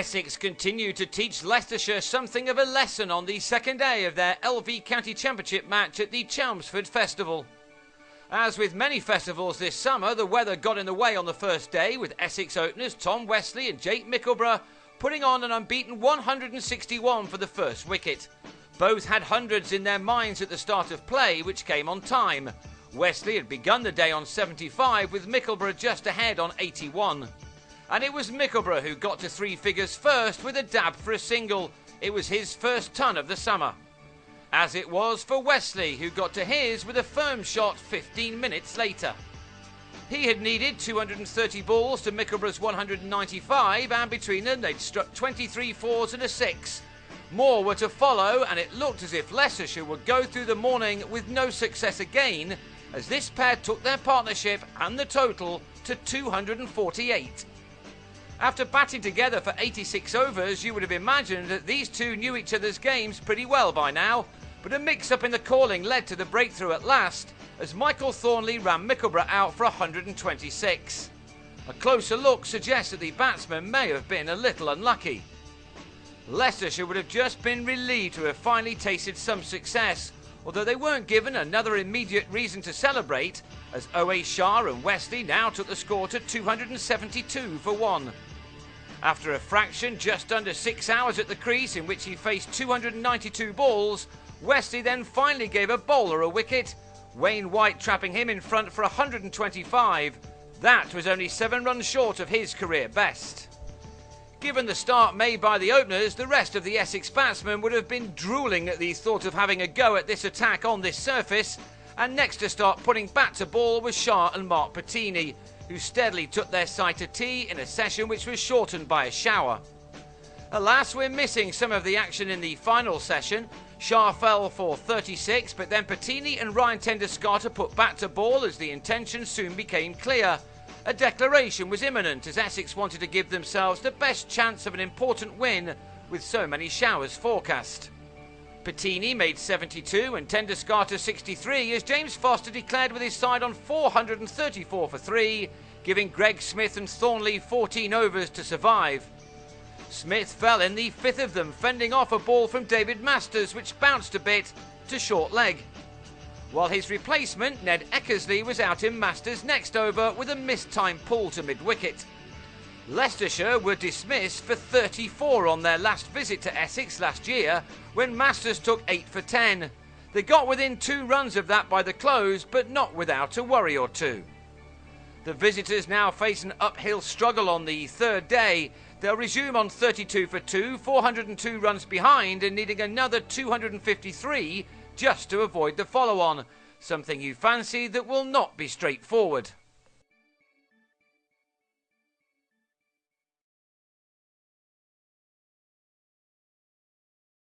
Essex continued to teach Leicestershire something of a lesson on the second day of their LV County Championship match at the Chelmsford Festival. As with many festivals this summer, the weather got in the way on the first day, with Essex openers Tom Westley and Jaik Mickleburgh putting on an unbeaten 161 for the first wicket. Both had hundreds in their minds at the start of play, which came on time. Westley had begun the day on 75, with Mickleburgh just ahead on 81. And it was Mickleburgh who got to three figures first with a dab for a single. It was his first ton of the summer. As it was for Westley, who got to his with a firm shot 15 minutes later. He had needed 230 balls to Mickleburgh's 195, and between them they'd struck 23 fours and a 6. More were to follow, and it looked as if Leicestershire would go through the morning with no success again, as this pair took their partnership and the total to 248. After batting together for 86 overs, you would have imagined that these two knew each other's games pretty well by now, but a mix-up in the calling led to the breakthrough at last, as Michael Thornley ran Mickleburgh out for 126. A closer look suggests that the batsman may have been a little unlucky. Leicestershire would have just been relieved to have finally tasted some success, although they weren't given another immediate reason to celebrate, as O.A. Shah and Westley now took the score to 272 for 1. After a fraction just under 6 hours at the crease in which he faced 292 balls, Westley then finally gave a bowler a wicket, Wayne White trapping him in front for 125. That was only 7 runs short of his career best. Given the start made by the openers, the rest of the Essex batsmen would have been drooling at the thought of having a go at this attack on this surface, and next to start putting bat to ball was Shah and Mark Patini, who steadily took their side to tea in a session which was shortened by a shower. Alas, we're missing some of the action in the final session. Shah fell for 36, but then Patini and Ryan Tenduscarter put bat to ball as the intention soon became clear. A declaration was imminent as Essex wanted to give themselves the best chance of an important win with so many showers forecast. Patini made 72 and Tenduscarter 63 as James Foster declared with his side on 434 for 3, giving Greg Smith and Thornley 14 overs to survive. Smith fell in the fifth of them, fending off a ball from David Masters which bounced a bit to short leg. While his replacement, Ned Eckersley, was out in Masters' next over with a mistimed pull to mid-wicket. Leicestershire were dismissed for 34 on their last visit to Essex last year, when Masters took 8 for 10. They got within 2 runs of that by the close, but not without a worry or two. The visitors now face an uphill struggle on the third day. They'll resume on 32 for 2, 402 runs behind, and needing another 253 just to avoid the follow-on, something you fancy that will not be straightforward.